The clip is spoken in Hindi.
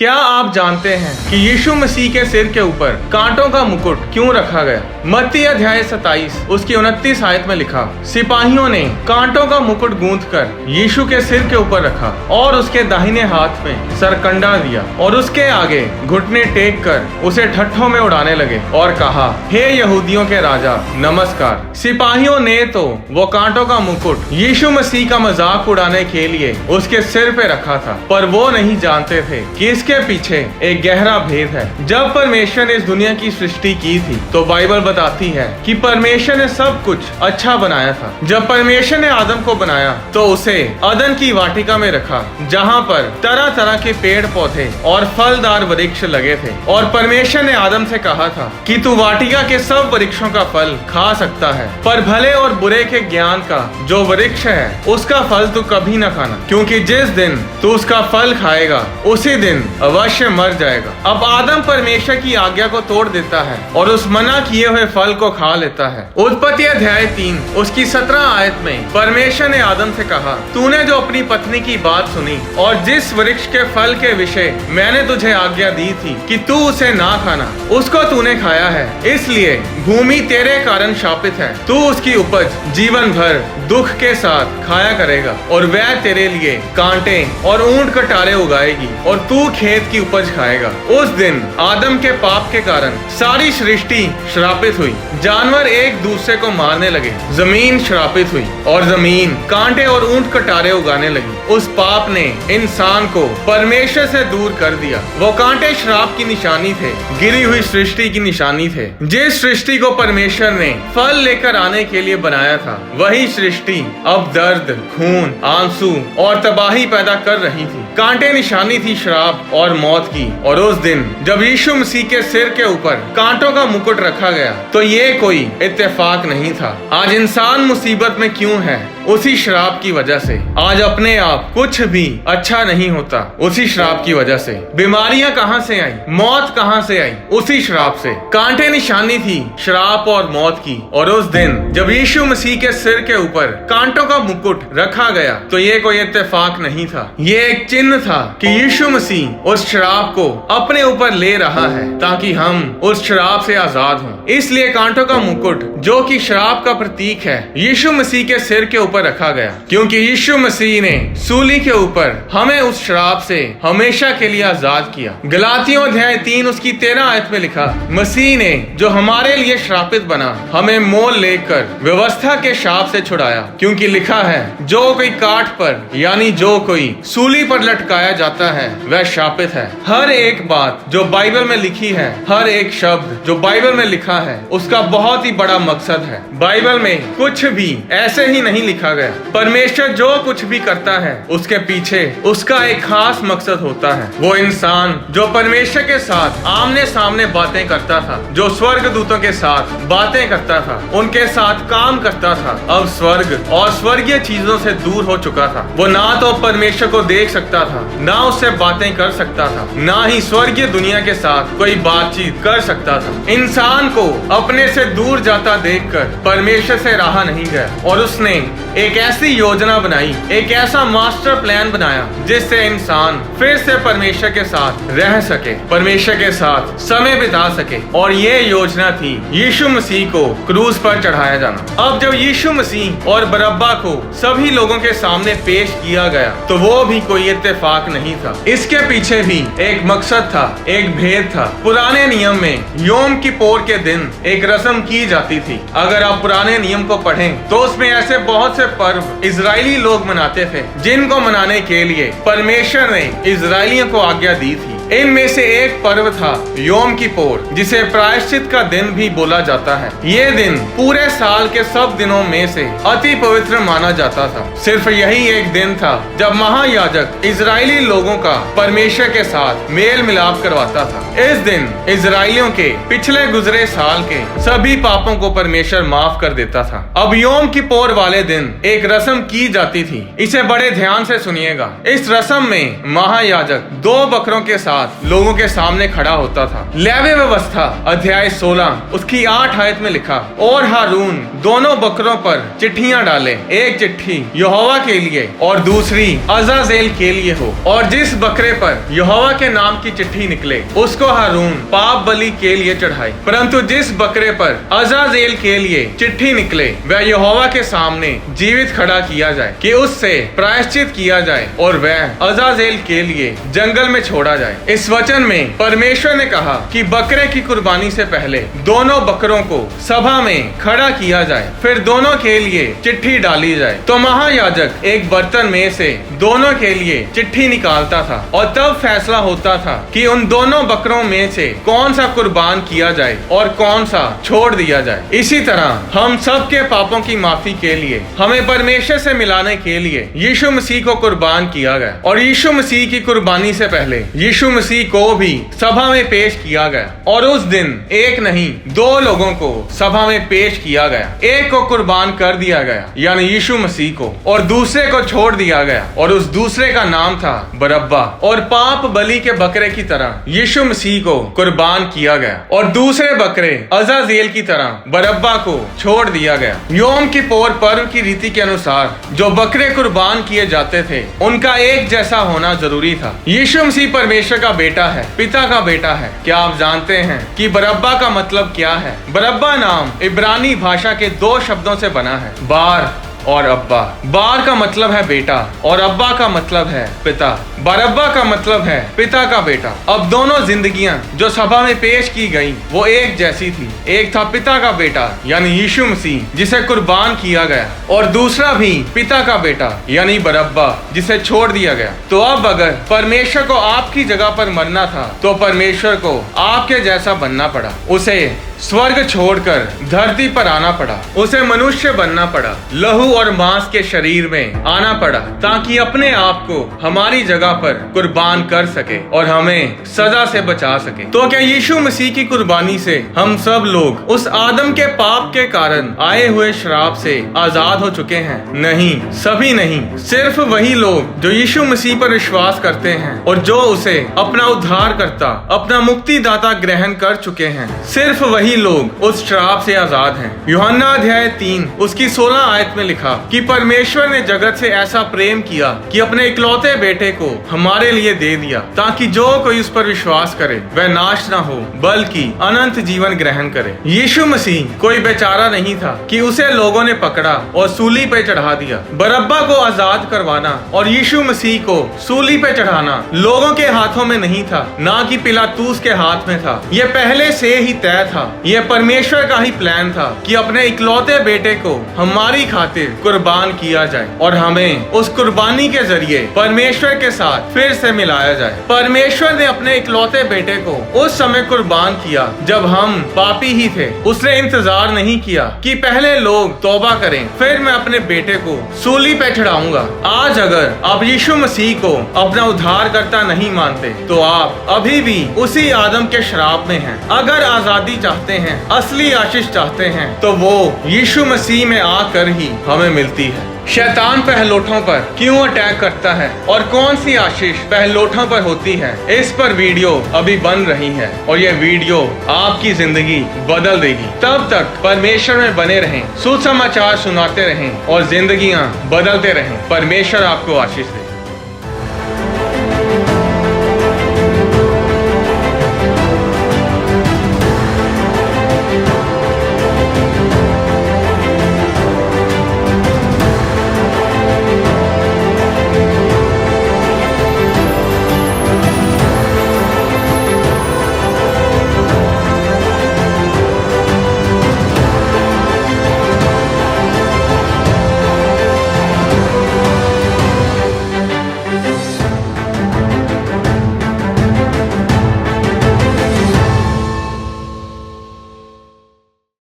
क्या आप जानते हैं कि यीशु मसीह के सिर के ऊपर कांटों का मुकुट क्यों रखा गया? मत्ती अध्याय 27 उसकी 29 आयत में लिखा, सिपाहियों ने कांटों का मुकुट गूंथकर यीशु के सिर के ऊपर रखा और उसके दाहिने हाथ में सरकंडा दिया और उसके आगे घुटने टेक कर उसे ठट्ठों में उड़ाने लगे और कहा, हे यहूदियों के राजा नमस्कार। सिपाहियों ने तो वो कांटों का मुकुट यीशु मसीह का मजाक उड़ाने के लिए उसके सिर पे रखा था, पर वो नहीं जानते थे कि इसके पीछे एक गहरा भेद है। जब परमेश्वर ने इस दुनिया की सृष्टि की थी तो बाइबल बताती है कि परमेश्वर ने सब कुछ अच्छा बनाया था। जब परमेश्वर ने आदम को बनाया तो उसे अदन की वाटिका में रखा, जहाँ पर तरह तरह के पेड़ पौधे और फलदार वृक्ष लगे थे, और परमेश्वर ने आदम से कहा था कि तू वाटिका के सब वृक्षों का फल खा सकता है, पर भले और बुरे के ज्ञान का जो वृक्ष है उसका फल तू कभी न खाना, क्योंकि जिस दिन तू उसका फल खाएगा उसी दिन अवश्य मर जाएगा। अब आदम परमेश्वर की आज्ञा को तोड़ देता है और उस मना किए हुए फल को खा लेता है। उत्पत्ति अध्याय 3 उसकी 17 आयत में परमेश्वर ने आदम से कहा, तूने जो अपनी पत्नी की बात सुनी और जिस वृक्ष के फल के विषय मैंने तुझे आज्ञा दी थी कि तू उसे ना खाना, उसको तूने खाया है, इसलिए भूमि तेरे कारण शापित है। तू उसकी उपज जीवन भर दुख के साथ खाया करेगा और वह तेरे लिए कांटे और ऊंट कटारे उगाएगी और तू खेत की उपज खाएगा। उस दिन आदम के पाप के कारण सारी सृष्टि श्रापित हुई। जानवर एक दूसरे को मारने लगे, जमीन श्रापित हुई और जमीन कांटे और ऊंट कटारे उगाने लगी। उस पाप ने इंसान को परमेश्वर से दूर कर दिया। वो कांटे श्राप की निशानी थे, गिरी हुई सृष्टि की निशानी थे। जिस सृष्टि को परमेश्वर ने फल लेकर आने के लिए बनाया था, वही सृष्टि अब दर्द, खून, आंसू और तबाही पैदा कर रही थी। कांटे निशानी थी श्राप और मौत की, और उस दिन जब यीशु मसीह के सिर के ऊपर कांटों का मुकुट रखा गया तो ये कोई इत्तेफाक नहीं था। आज इंसान मुसीबत में क्यों है? उसी श्राप की वजह से। आज अपने आप कुछ भी अच्छा नहीं होता, उसी श्राप की वजह से। बीमारियां कहां से आई, मौत कहां से आई? उसी श्राप से। कांटे निशानी थी श्राप और मौत की, और उस दिन जब यीशु मसीह के सिर के ऊपर कांटों का मुकुट रखा गया तो ये कोई इत्तेफाक नहीं था। ये एक चिन्ह था कि यीशु मसीह उस श्राप को अपने ऊपर ले रहा है ताकि हम उस श्राप से आजाद हों। इसलिए कांटों का मुकुट, जो कि श्राप का प्रतीक है, यीशु मसीह के सिर के ऊपर रखा गया, क्योंकि यीशु मसीह ने सूली के ऊपर हमें उस श्राप से हमेशा के लिए आजाद किया। गलातियों अध्याय 3 उसकी 13 आयत में लिखा, मसीह ने जो हमारे लिए श्रापित बना हमें मोल लेकर व्यवस्था के शाप से छुड़ाया, क्योंकि लिखा है, जो कोई काठ पर यानी जो कोई सूली पर लटकाया जाता है वह शापित है। हर एक बात जो बाइबल में लिखी है, हर एक शब्द जो बाइबल में लिखा है, उसका बहुत ही बड़ा मकसद है। बाइबल में कुछ भी ऐसे ही नहीं लिखा गया। परमेश्वर जो कुछ भी करता है उसके पीछे उसका एक खास मकसद होता है। वो इंसान जो परमेश्वर के साथ आमने सामने बातें करता था, जो स्वर्ग दूतों के साथ बातें करता था, उनके साथ काम करता था, अब स्वर्ग और स्वर्गीय चीजों से दूर हो चुका था। वो ना तो परमेश्वर को देख सकता था, ना उससे बातें कर सकता था, ना ही स्वर्गीय दुनिया के साथ कोई बातचीत कर सकता था। इंसान को अपने से दूर जाता देखकर परमेश्वर से रहा नहीं गया और उसने एक ऐसी योजना बनाई, एक ऐसा मास्टर प्लान बनाया जिससे इंसान फिर से परमेश्वर के साथ रह सके, परमेश्वर के साथ समय बिता सके, और ये योजना थी यीशु मसीह को क्रूस पर चढ़ाया जाना। अब जब यीशु मसीह और बरअब्बा को सभी लोगों के सामने पेश किया गया तो वो भी कोई इत्तेफाक नहीं था। इसके पीछे भी एक मकसद था, एक भेद था। पुराने नियम में योम किप्पोर के दिन एक रस्म की जाती थी। अगर आप पुराने नियम को पढ़ें तो उसमें ऐसे बहुत से पर्व इजरायली लोग मनाते थे, जिनको मनाने के लिए परमेश्वर ने इजरायलियों को आज्ञा दी थी। इनमें से एक पर्व था योम किप्पोर, जिसे प्रायश्चित का दिन भी बोला जाता है। ये दिन पूरे साल के सब दिनों में से अति पवित्र माना जाता था। सिर्फ यही एक दिन था जब महायाजक इजरायली लोगों का परमेश्वर के साथ मेल मिलाप करवाता था। इस दिन इजरायलियों के पिछले गुजरे साल के सभी पापों को परमेश्वर माफ कर देता था। अब योम किप्पोर वाले दिन एक रस्म की जाती थी। इसे बड़े ध्यान से सुनिएगा। इस रस्म में महायाजक 2 बकरों के साथ साथ लोगों के सामने खड़ा होता था। लेवी व्यवस्था अध्याय 16 उसकी 8 आयत में लिखा, और हारून दोनों बकरों पर चिट्ठियां डाले, एक चिट्ठी यहोवा के लिए और दूसरी अजाजेल के लिए हो, और जिस बकरे पर यहोवा के नाम की चिट्ठी निकले उसको हारून पाप बलि के लिए चढ़ाए, परंतु जिस बकरे पर अजाजेल के लिए चिट्ठी निकले वह यहोवा के सामने जीवित खड़ा किया जाए कि उससे प्रायश्चित किया जाए और वह अजाजेल के लिए जंगल में छोड़ा जाए। इस वचन में परमेश्वर ने कहा कि बकरे की कुर्बानी से पहले दोनों बकरों को सभा में खड़ा किया जाए, फिर दोनों के लिए चिट्ठी डाली जाए। तो महायाजक एक बर्तन में से दोनों के लिए चिट्ठी निकालता था और तब फैसला होता था कि उन दोनों बकरों में से कौन सा कुर्बान किया जाए और कौन सा छोड़ दिया जाए। इसी तरह हम सब के पापों की माफी के लिए हमें परमेश्वर से मिलाने के लिए यीशु मसीह को कुर्बान किया गया, और यीशु मसीह की कुर्बानी से पहले यीशु मसीह को भी सभा में पेश किया गया, और उस दिन एक नहीं 2 लोगों को सभा में पेश किया गया। एक को कुर्बान कर दिया गया यानी यीशु मसीह को, और दूसरे को छोड़ दिया गया, और उस दूसरे का नाम था बरअब्बा। और पाप बलि के बकरे की तरह यीशु मसीह को कुर्बान किया गया और दूसरे बकरे अजाजेल की तरह बरअब्बा को छोड़ दिया गया। योम किप्पोर पर्व की रीति के अनुसार जो बकरे कुर्बान किए जाते थे उनका एक जैसा होना जरूरी था। यीशु मसीह परमेश्वर का बेटा है, पिता का बेटा है। क्या आप जानते हैं कि बरअब्बा का मतलब क्या है? बरअब्बा नाम इब्रानी भाषा के 2 शब्दों से बना है, बार और अब्बा। बार का मतलब है बेटा और अब्बा का मतलब है पिता। बरअब्बा का मतलब है पिता का बेटा। अब दोनों जिंदगियां जो सभा में पेश की गई वो एक जैसी थी। एक था पिता का बेटा यानी यीशु मसीह जिसे कुर्बान किया गया, और दूसरा भी पिता का बेटा यानी बरअब्बा जिसे छोड़ दिया गया। तो अब अगर परमेश्वर को आपकी जगह पर मरना था तो परमेश्वर को आपके जैसा बनना पड़ा। उसे स्वर्ग छोड़कर धरती पर आना पड़ा, उसे मनुष्य बनना पड़ा, लहू और मांस के शरीर में आना पड़ा ताकि अपने आप को हमारी जगह पर कुर्बान कर सके और हमें सजा से बचा सके। तो क्या यीशु मसीह की कुर्बानी से हम सब लोग उस आदम के पाप के कारण आए हुए श्राप से आजाद हो चुके हैं? नहीं, सभी नहीं। सिर्फ वही लोग जो यीशु मसीह पर विश्वास करते हैं और जो उसे अपना उद्धारकर्ता, अपना मुक्तिदाता ग्रहण कर चुके हैं, सिर्फ वही लोग उस श्राप से आजाद हैं। यूहन्ना अध्याय 3 उसकी 16 आयत में लिखा कि परमेश्वर ने जगत से ऐसा प्रेम किया कि अपने इकलौते बेटे को हमारे लिए दे दिया ताकि जो कोई उस पर विश्वास करे वह नाश ना हो बल्कि अनंत जीवन ग्रहण करे। यीशु मसीह कोई बेचारा नहीं था कि उसे लोगों ने पकड़ा और सूली पे चढ़ा दिया। बरअब्बा को आजाद करवाना और यीशु मसीह को सूली पे चढ़ाना लोगों के हाथों में नहीं था, ना कि पिलातूस के हाथ में था। यह पहले से ही तय था। यह परमेश्वर का ही प्लान था कि अपने इकलौते बेटे को हमारी खातिर कुर्बान किया जाए और हमें उस कुर्बानी के जरिए परमेश्वर के साथ फिर से मिलाया जाए। परमेश्वर ने अपने इकलौते बेटे को उस समय कुर्बान किया जब हम पापी ही थे। उसने इंतजार नहीं किया कि पहले लोग तौबा करें फिर मैं अपने बेटे को सूली पे चढ़ाऊंगा। आज अगर आप यीशु मसीह को अपना उद्धारकर्ता नहीं मानते तो आप अभी भी उसी आदम के श्राप में हैं। अगर आजादी चाहते हैं, असली आशीष चाहते हैं, तो वो यीशु मसीह में आकर ही हमें मिलती है। शैतान पहलोठों पर क्यों अटैक करता है और कौन सी आशीष पहलोठों पर होती है, इस पर वीडियो अभी बन रही है और ये वीडियो आपकी जिंदगी बदल देगी। तब तक परमेश्वर में बने रहें, सुसमाचार सुनाते रहें और जिंदगियां बदलते रहें। परमेश्वर आपको आशीष दे।